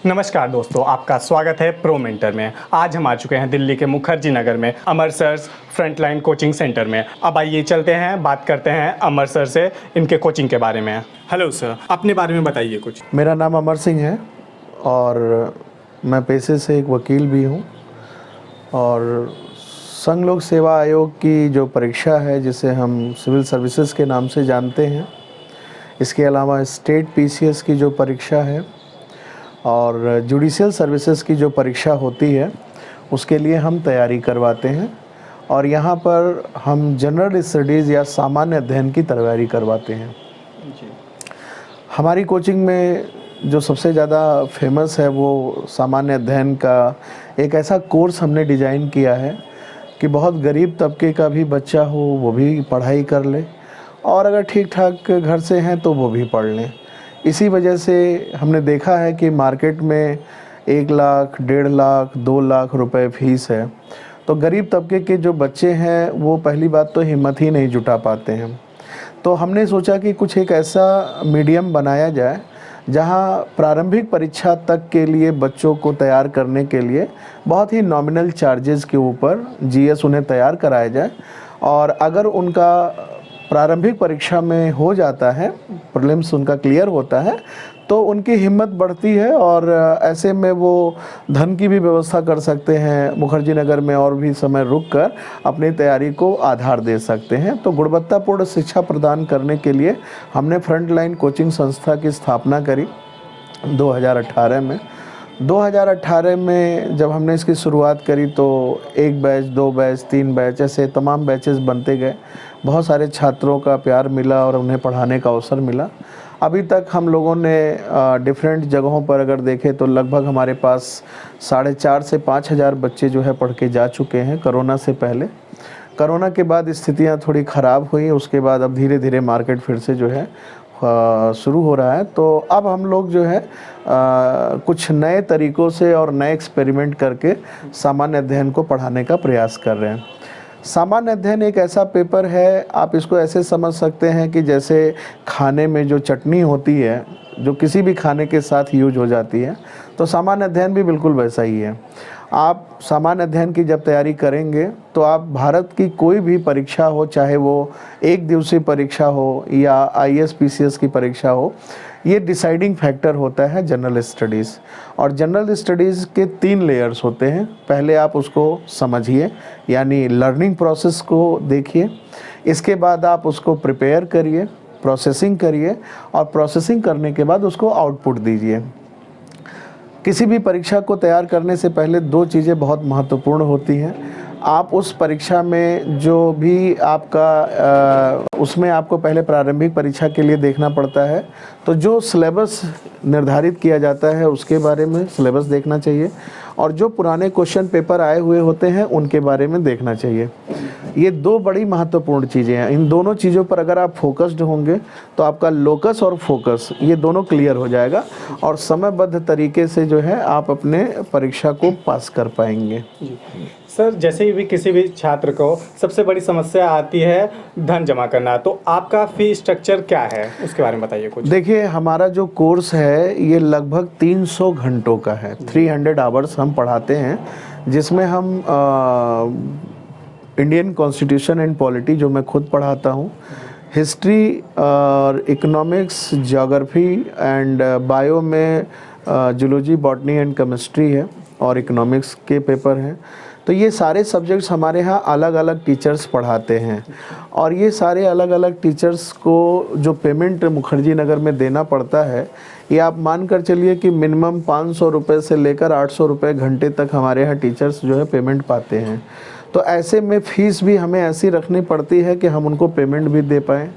नमस्कार दोस्तों, आपका स्वागत है प्रो मेंटर में। आज हम आ चुके हैं दिल्ली के मुखर्जी नगर में अमर सर्स फ्रंटलाइन कोचिंग सेंटर में। अब आइए चलते हैं, बात करते हैं अमर सर से इनके कोचिंग के बारे में। हेलो सर, अपने बारे में बताइए कुछ। मेरा नाम अमर सिंह है और मैं पेशे से एक वकील भी हूँ। और संघ लोक सेवा आयोग की जो परीक्षा है, जिसे हम सिविल सर्विसेज के नाम से जानते हैं, इसके अलावा स्टेट पीसीएस की जो परीक्षा है और जुडिशियल सर्विसेज की जो परीक्षा होती है, उसके लिए हम तैयारी करवाते हैं। और यहाँ पर हम जनरल स्टडीज़ या सामान्य अध्ययन की तैयारी करवाते हैं। हमारी कोचिंग में जो सबसे ज़्यादा फेमस है वो सामान्य अध्ययन का एक ऐसा कोर्स हमने डिज़ाइन किया है कि बहुत गरीब तबके का भी बच्चा हो वो भी पढ़ाई कर ले, और अगर ठीक ठाक घर से हैं तो वो भी पढ़ लें। इसी वजह से हमने देखा है कि मार्केट में 1 लाख, 1.5 लाख, 2 लाख रुपए फीस है, तो गरीब तबके के जो बच्चे हैं वो पहली बात तो हिम्मत ही नहीं जुटा पाते हैं। तो हमने सोचा कि कुछ एक ऐसा मीडियम बनाया जाए जहां प्रारंभिक परीक्षा तक के लिए बच्चों को तैयार करने के लिए बहुत ही नॉमिनल चार्जेस के ऊपर जीएस उन्हें तैयार कराया जाए। और अगर उनका प्रारंभिक परीक्षा में हो जाता है, प्रीलिम्स उनका क्लियर होता है, तो उनकी हिम्मत बढ़ती है और ऐसे में वो धन की भी व्यवस्था कर सकते हैं, मुखर्जी नगर में और भी समय रुककर अपनी तैयारी को आधार दे सकते हैं। तो गुणवत्तापूर्ण शिक्षा प्रदान करने के लिए हमने फ्रंटलाइन कोचिंग संस्था की स्थापना करी 2018 में। 2018 में जब हमने इसकी शुरुआत करी तो 1 बैच, 2 बैच, 3 बैच, ऐसे तमाम बैचेस बनते गए। बहुत सारे छात्रों का प्यार मिला और उन्हें पढ़ाने का अवसर मिला। अभी तक हम लोगों ने डिफरेंट जगहों पर अगर देखें तो लगभग हमारे पास 4,500 से 5,000 बच्चे जो है पढ़ के जा चुके हैं कोरोना से पहले। कोरोना के बाद स्थितियां थोड़ी ख़राब हुई, उसके बाद अब धीरे धीरे मार्केट फिर से जो है शुरू हो रहा है। तो अब हम लोग जो है कुछ नए तरीक़ों से और नए एक्सपेरिमेंट करके सामान्य अध्ययन को पढ़ाने का प्रयास कर रहे हैं। सामान्य अध्ययन एक ऐसा पेपर है, आप इसको ऐसे समझ सकते हैं कि जैसे खाने में जो चटनी होती है, जो किसी भी खाने के साथ यूज हो जाती है, तो सामान्य अध्ययन भी बिल्कुल वैसा ही है। आप सामान्य अध्ययन की जब तैयारी करेंगे तो आप भारत की कोई भी परीक्षा हो, चाहे वो 1 दिवसीय परीक्षा हो या आईएएस पीसीएस की परीक्षा हो, ये डिसाइडिंग फैक्टर होता है जनरल स्टडीज़। और जनरल स्टडीज़ के 3 लेयर्स होते हैं। पहले आप उसको समझिए, यानी लर्निंग प्रोसेस को देखिए। इसके बाद आप उसको प्रिपेयर करिए, प्रोसेसिंग करिए, और प्रोसेसिंग करने के बाद उसको आउटपुट दीजिए। किसी भी परीक्षा को तैयार करने से पहले 2 चीज़ें बहुत महत्वपूर्ण होती हैं। आप उस परीक्षा में जो भी आपका उसमें आपको पहले प्रारंभिक परीक्षा के लिए देखना पड़ता है, तो जो सिलेबस निर्धारित किया जाता है उसके बारे में सिलेबस देखना चाहिए, और जो पुराने क्वेश्चन पेपर आए हुए होते हैं उनके बारे में देखना चाहिए। ये 2 बड़ी महत्वपूर्ण चीज़ें हैं। इन दोनों चीज़ों पर अगर आप फोकस्ड होंगे तो आपका लोकस और फोकस ये दोनों क्लियर हो जाएगा और समयबद्ध तरीके से जो है आप अपने परीक्षा को पास कर पाएंगे। सर, जैसे भी किसी भी छात्र को सबसे बड़ी समस्या आती है धन जमा करना, तो आपका फ़ी स्ट्रक्चर क्या है, उसके बारे में बताइए कुछ। देखिए, हमारा जो कोर्स है ये लगभग 300 घंटों का है। 300 आवर्स हम पढ़ाते हैं, जिसमें हम इंडियन कॉन्स्टिट्यूशन एंड पॉलिटी, जो मैं खुद पढ़ाता हूँ, हिस्ट्री और इकोनॉमिक्स, ज्योग्राफी एंड बायो में जूलॉजी, बॉटनी एंड केमिस्ट्री है, और इकोनॉमिक्स के पेपर हैं। तो ये सारे सब्जेक्ट्स हमारे यहाँ अलग अलग टीचर्स पढ़ाते हैं, और ये सारे अलग अलग टीचर्स को जो पेमेंट मुखर्जी नगर में देना पड़ता है, ये आप मान कर चलिए कि मिनिमम 500 रुपये से लेकर 800 रुपये घंटे तक हमारे यहाँ टीचर्स जो है पेमेंट पाते हैं। तो ऐसे में फ़ीस भी हमें ऐसी रखनी पड़ती है कि हम उनको पेमेंट भी दे पाएँ।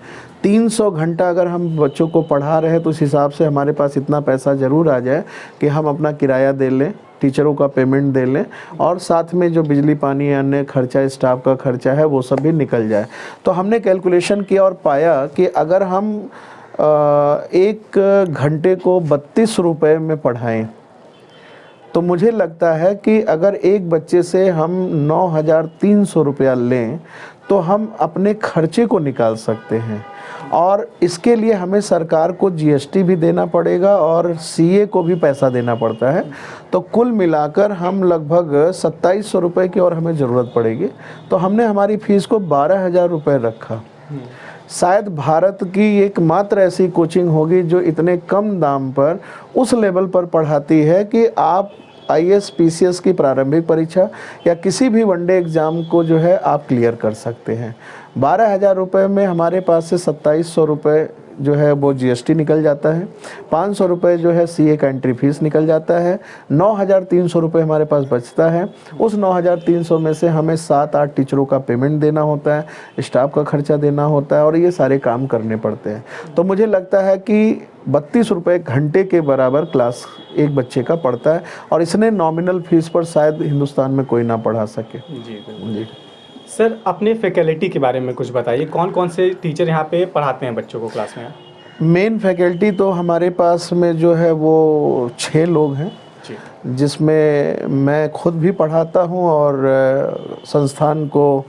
300 घंटा अगर हम बच्चों को पढ़ा रहे हैं तो उस हिसाब से हमारे पास इतना पैसा ज़रूर आ जाए कि हम अपना किराया दे लें, टीचरों का पेमेंट दे लें, और साथ में जो बिजली पानी अन्य खर्चा, स्टाफ का खर्चा है, वो सब भी निकल जाए। तो हमने कैलकुलेशन किया और पाया कि अगर हम 1 घंटे को 32 रुपये में पढ़ाएं, तो मुझे लगता है कि अगर एक बच्चे से हम 9,300 रुपया लें तो हम अपने खर्चे को निकाल सकते हैं। और इसके लिए हमें सरकार को जीएसटी भी देना पड़ेगा और सीए को भी पैसा देना पड़ता है। तो कुल मिलाकर हम लगभग 2700 रुपये की और हमें ज़रूरत पड़ेगी। तो हमने हमारी फ़ीस को 12,000 रुपये रखा। शायद भारत की एकमात्र ऐसी कोचिंग होगी जो इतने कम दाम पर उस लेवल पर पढ़ाती है कि आप आईएएस पीसीएस की प्रारंभिक परीक्षा या किसी भी वनडे एग्ज़ाम को जो है आप क्लियर कर सकते हैं। 12,000 रुपये में हमारे पास से 2700 रुपये जो है वो जीएसटी निकल जाता है, 500 रुपये जो है सीए का एंट्री फीस निकल जाता है, 9,300 रुपये हमारे पास बचता है। उस 9,300 में से हमें 7-8 टीचरों का पेमेंट देना होता है, स्टाफ का खर्चा देना होता है और ये सारे काम करने पड़ते हैं। तो मुझे लगता है कि 32 रुपये घंटे के बराबर क्लास एक बच्चे का पड़ता है और इसने नॉमिनल फीस पर शायद हिंदुस्तान में कोई ना पढ़ा सके। जी सर, अपने फैकल्टी के बारे में कुछ बताइए, कौन कौन से टीचर यहाँ पे पढ़ाते हैं बच्चों को क्लास में? मेन फैकल्टी तो हमारे पास में जो है वो 6 लोग हैं, जिसमें मैं खुद भी पढ़ाता हूँ और संस्थान को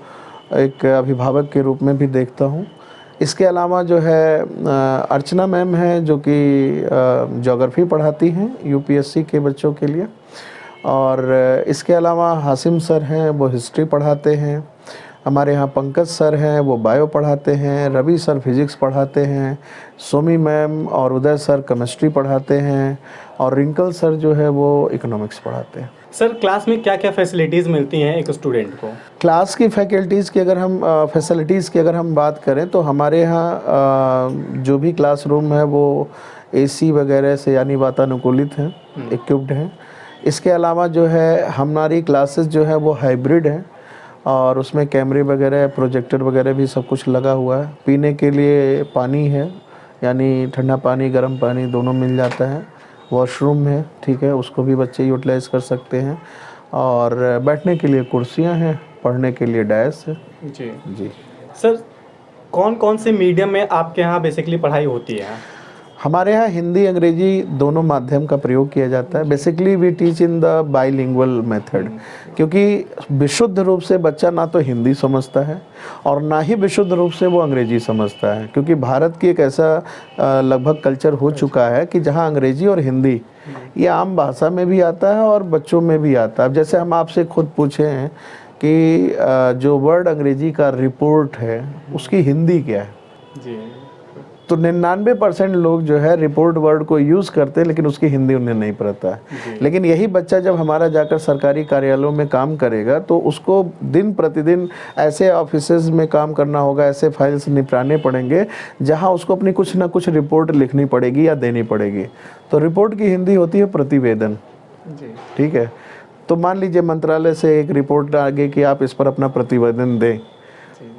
एक अभिभावक के रूप में भी देखता हूँ। इसके अलावा जो है अर्चना मैम है जो कि ज्योग्राफी पढ़ाती हैं यूपीएससी के बच्चों के लिए, और इसके अलावा हासिम सर हैं वो हिस्ट्री पढ़ाते हैं। हमारे यहाँ पंकज सर हैं वो बायो पढ़ाते हैं, रवि सर फिज़िक्स पढ़ाते हैं, सोमी मैम और उदय सर केमिस्ट्री पढ़ाते हैं और रिंकल सर जो है वो इकोनॉमिक्स पढ़ाते हैं। सर, क्लास में क्या क्या फैसिलिटीज़ मिलती हैं एक स्टूडेंट को? क्लास की फैकल्टीज़ की अगर हम फैसिलिटीज़ की अगर हम बात करें तो हमारे यहाँ जो भी क्लासरूम है वो एसी वगैरह से यानी वातानुकूलित हैं, इक्विप्ड हैं। इसके अलावा जो है हमारी क्लासेस जो है वो हाइब्रिड हैं और उसमें कैमरे वगैरह प्रोजेक्टर वगैरह भी सब कुछ लगा हुआ है। पीने के लिए पानी है, यानी ठंडा पानी गर्म पानी दोनों मिल जाता है। वॉशरूम है, ठीक है, उसको भी बच्चे यूटिलाइज़ कर सकते हैं और बैठने के लिए कुर्सियां हैं, पढ़ने के लिए डायस है। जी सर, कौन कौन से मीडियम में आपके यहाँ बेसिकली पढ़ाई होती है? हमारे यहाँ हिंदी अंग्रेजी दोनों माध्यम का प्रयोग किया जाता है। Basically we teach in the bilingual method, क्योंकि विशुद्ध रूप से बच्चा ना तो हिंदी समझता है और ना ही विशुद्ध रूप से वो अंग्रेजी समझता है, क्योंकि भारत की एक ऐसा लगभग कल्चर हो चुका है कि जहाँ अंग्रेजी और हिंदी ये आम भाषा में भी आता है और बच्चों में भी आता है। अब जैसे हम आपसे खुद पूछे हैं कि जो वर्ड अंग्रेजी का रिपोर्ट है उसकी हिंदी क्या है, जी, तो 99% लोग जो है रिपोर्ट वर्ड को यूज़ करते हैं लेकिन उसकी हिंदी उन्हें नहीं पता है। लेकिन यही बच्चा जब हमारा जाकर सरकारी कार्यालयों में काम करेगा तो उसको दिन प्रतिदिन ऐसे ऑफिसेज में काम करना होगा, ऐसे फाइल्स निपटाने पड़ेंगे जहां उसको अपनी कुछ ना कुछ रिपोर्ट लिखनी पड़ेगी या देनी पड़ेगी। तो रिपोर्ट की हिंदी होती है प्रतिवेदन, ठीक है। तो मान लीजिए मंत्रालय से एक रिपोर्ट आ गई कि आप इस पर अपना प्रतिवेदन दें,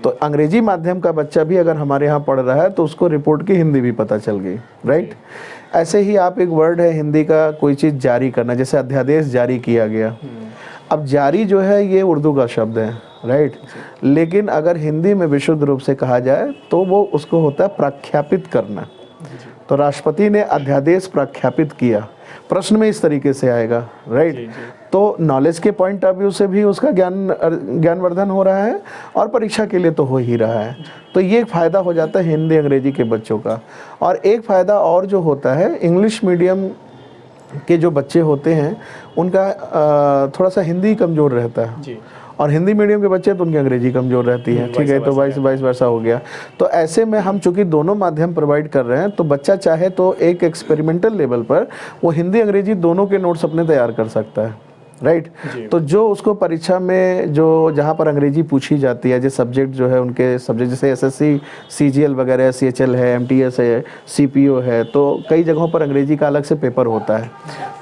तो अंग्रेजी माध्यम का बच्चा भी अगर हमारे यहाँ पढ़ रहा है तो उसको रिपोर्ट की हिंदी भी पता चल गई, राइट। ऐसे ही आप एक वर्ड है हिंदी का कोई चीज़ जारी करना, जैसे अध्यादेश जारी किया गया, अब जारी जो है ये उर्दू का शब्द है, राइट, लेकिन अगर हिंदी में विशुद्ध रूप से कहा जाए तो वो उसको होता है प्रख्यापित करना। तो राष्ट्रपति ने अध्यादेश प्रख्यापित किया, प्रश्न में इस तरीके से आएगा, राइट। तो नॉलेज के पॉइंट ऑफ व्यू से भी उसका ज्ञानवर्धन हो रहा है और परीक्षा के लिए तो हो ही रहा है। तो ये एक फ़ायदा हो जाता है हिंदी अंग्रेजी के बच्चों का। और एक फ़ायदा और जो होता है, इंग्लिश मीडियम के जो बच्चे होते हैं उनका थोड़ा सा हिंदी कमज़ोर रहता है जी। और हिंदी मीडियम के बच्चे तो उनकी अंग्रेजी कमज़ोर रहती है, ठीक है। तो वाइस वर्सा हो गया। तो ऐसे में हम चूँकि दोनों माध्यम प्रोवाइड कर रहे हैं तो बच्चा चाहे तो एक एक्सपेरिमेंटल लेवल पर वो हिंदी अंग्रेजी दोनों के नोट्स अपने तैयार कर सकता है, राइट। तो जो उसको परीक्षा में जो जहाँ पर अंग्रेजी पूछी जाती है, जो सब्जेक्ट जो है उनके सब्जेक्ट जैसे एसएससी सीजीएल वगैरह, सीएचएल है, एमटीएस है, सीपीओ है, तो कई जगहों पर अंग्रेजी का अलग से पेपर होता है।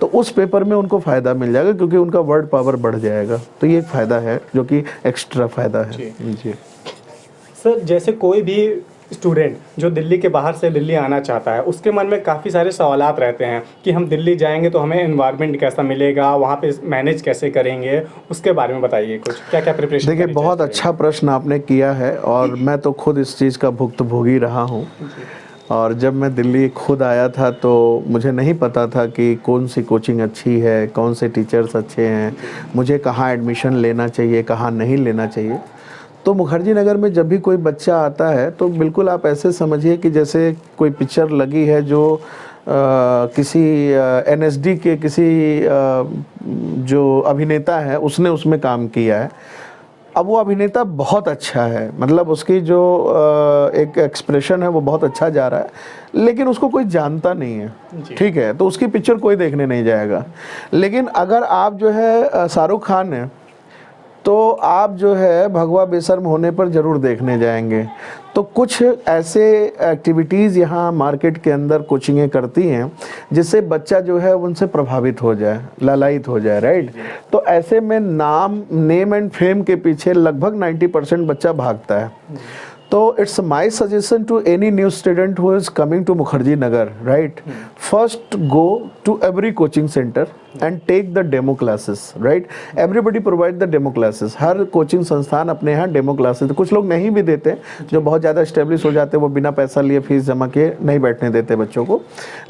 तो उस पेपर में उनको फ़ायदा मिल जाएगा क्योंकि उनका वर्ड पावर बढ़ जाएगा। तो ये एक फ़ायदा है जो कि एक्स्ट्रा फ़ायदा है जी। सर, जैसे कोई भी स्टूडेंट जो दिल्ली के बाहर से दिल्ली आना चाहता है उसके मन में काफ़ी सारे सवालात रहते हैं कि हम दिल्ली जाएंगे तो हमें एनवायरनमेंट कैसा मिलेगा, वहाँ पे मैनेज कैसे करेंगे, उसके बारे में बताइए कुछ, क्या क्या प्रिपरेशन। देखिए, बहुत अच्छा प्रश्न आपने किया है और मैं तो खुद इस चीज़ का भुक्तभोगी रहा हूँ। और जब मैं दिल्ली खुद आया था तो मुझे नहीं पता था कि कौन सी कोचिंग अच्छी है, कौन से टीचर्स अच्छे हैं, मुझे कहाँ एडमिशन लेना चाहिए, कहाँ नहीं लेना चाहिए। तो मुखर्जी नगर में जब भी कोई बच्चा आता है तो बिल्कुल आप ऐसे समझिए कि जैसे कोई पिक्चर लगी है जो किसी एनएसडी के किसी जो अभिनेता है उसने उसमें काम किया है। अब वो अभिनेता बहुत अच्छा है, मतलब उसकी जो एक एक्सप्रेशन है वो बहुत अच्छा जा रहा है, लेकिन उसको कोई जानता नहीं है, ठीक है, तो उसकी पिक्चर कोई देखने नहीं जाएगा। लेकिन अगर आप जो है शाहरुख खान है तो आप जो है भगवा बेशर्म होने पर ज़रूर देखने जाएंगे। तो कुछ ऐसे एक्टिविटीज़ यहाँ मार्केट के अंदर कोचिंगें करती हैं जिससे बच्चा जो है उनसे प्रभावित हो जाए, लालायित हो जाए, राइट। तो ऐसे में नेम एंड फेम के पीछे लगभग 90% बच्चा भागता है। तो it's my suggestion to any new student who is coming to Mukherjee Nagar, right, first go to every coaching centre and take the demo classes, right. Everybody provide the demo classes. हर coaching संस्थान अपने यहाँ डेमो क्लासेस, कुछ लोग नहीं भी देते, जो बहुत ज़्यादा इस्टेब्लिश हो जाते हैं वो बिना पैसा लिए फीस जमा किए नहीं बैठने देते बच्चों को।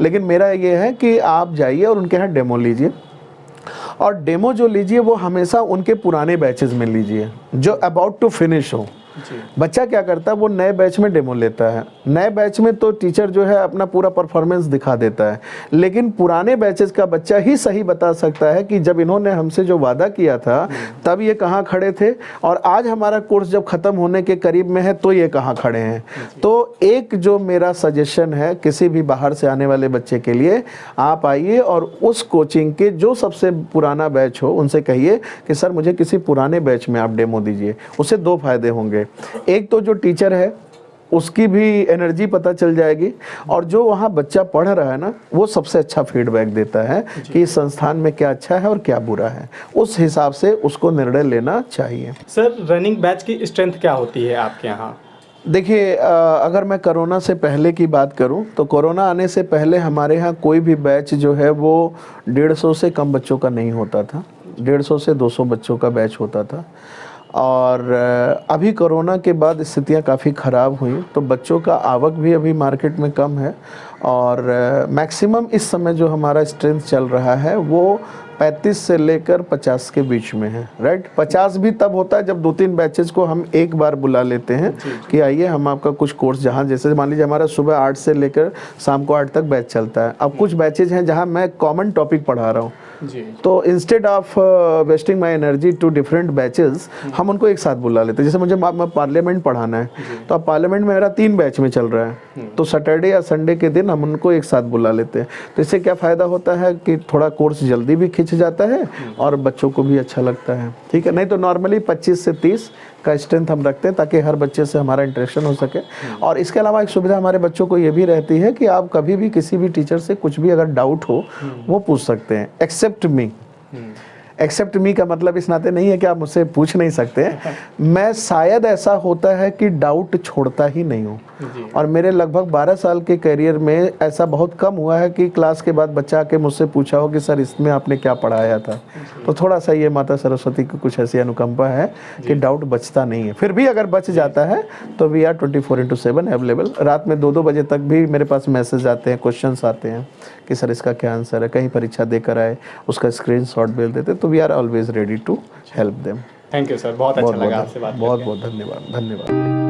लेकिन मेरा ये है कि आप जाइए और उनके यहाँ डेमो लीजिए, और डेमो जो लीजिए वो हमेशा उनके पुराने बैचेस में लीजिए जो अबाउट टू फिनिश हो। बच्चा क्या करता है, वो नए बैच में डेमो लेता है। नए बैच में तो टीचर जो है अपना पूरा परफॉर्मेंस दिखा देता है, लेकिन पुराने बैचेस का बच्चा ही सही बता सकता है कि जब इन्होंने हमसे जो वादा किया था तब ये कहाँ खड़े थे, और आज हमारा कोर्स जब ख़त्म होने के करीब में है तो ये कहाँ खड़े हैं। तो एक जो मेरा सजेशन है किसी भी बाहर से आने वाले बच्चे के लिए, आप आइए और उस कोचिंग के जो सबसे पुराना बैच हो उनसे कहिए कि सर मुझे किसी पुराने बैच में आप डेमो दीजिए। उससे दो फायदे होंगे, एक तो जो टीचर है उसकी भी एनर्जी पता चल जाएगी, और जो वहाँ बच्चा पढ़ रहा है ना वो सबसे अच्छा फीडबैक देता है कि इस संस्थान में क्या अच्छा है और क्या बुरा है, उस हिसाब से उसको निर्णय लेना चाहिए। सर रनिंग बैच की स्ट्रेंथ क्या होती है आपके यहाँ? देखिए, अगर मैं कोरोना से पहले की बात करूं तो कोरोना आने से पहले हमारे यहाँ कोई भी बैच जो है वो 150 से कम बच्चों का नहीं होता था। 150 से 200 बच्चों का बैच होता था। और अभी कोरोना के बाद स्थितियां काफ़ी ख़राब हुई, तो बच्चों का आवक भी अभी मार्केट में कम है, और मैक्सिमम इस समय जो हमारा स्ट्रेंथ चल रहा है वो 35 से लेकर 50 के बीच में है, राइट। 50 भी तब होता है जब 2-3 बैचेस को हम एक बार बुला लेते हैं कि आइए हम आपका कुछ कोर्स, जहाँ जैसे मान लीजिए हमारा सुबह 8 से लेकर शाम को 8 तक बैच चलता है। अब कुछ बैचेज हैं जहाँ मैं कॉमन टॉपिक पढ़ा रहा हूँ, तो instead of wasting my energy to different batches हम उनको एक साथ बुला लेते हैं। जैसे मुझे पार्लियामेंट पढ़ाना है तो अब पार्लियामेंट में मेरा 3 बैच में चल रहा है, तो सैटरडे या संडे के दिन हम उनको एक साथ बुला लेते हैं। तो इससे क्या फ़ायदा होता है कि थोड़ा कोर्स जल्दी भी खिंच जाता है और बच्चों को भी अच्छा लगता है, ठीक है। नहीं तो नॉर्मली 25 से 30 का स्ट्रेंथ हम रखते हैं ताकि हर बच्चे से हमारा इंटरेक्शन हो सके। और इसके अलावा एक सुविधा हमारे बच्चों को ये भी रहती है कि आप कभी भी किसी भी टीचर से कुछ भी अगर डाउट हो वो पूछ सकते हैं, एक्सेप्ट मी। एक्सेप्ट मी का मतलब इस नाते नहीं है कि आप मुझसे पूछ नहीं सकते, मैं शायद ऐसा होता है कि डाउट छोड़ता ही नहीं हूँ। और मेरे लगभग 12 साल के करियर में ऐसा बहुत कम हुआ है कि क्लास के बाद बच्चा आके मुझसे पूछा हो कि सर इसमें आपने क्या पढ़ाया था। तो थोड़ा सा ये माता सरस्वती की कुछ ऐसी अनुकंपा है कि डाउट बचता नहीं है। फिर भी अगर बच जाता है तो वी आर 24/7 अवेलेबल। रात में 2-2 बजे तक भी मेरे पास मैसेज आते हैं, क्वेश्चंस आते हैं कि सर इसका क्या आंसर है, कहीं परीक्षा देकर आए उसका स्क्रीनशॉट भेज देते, तो we are always ready to help them. Thank you sir, बहुत अच्छा लगा आपसे बात करके। बहुत बहुत धन्यवाद।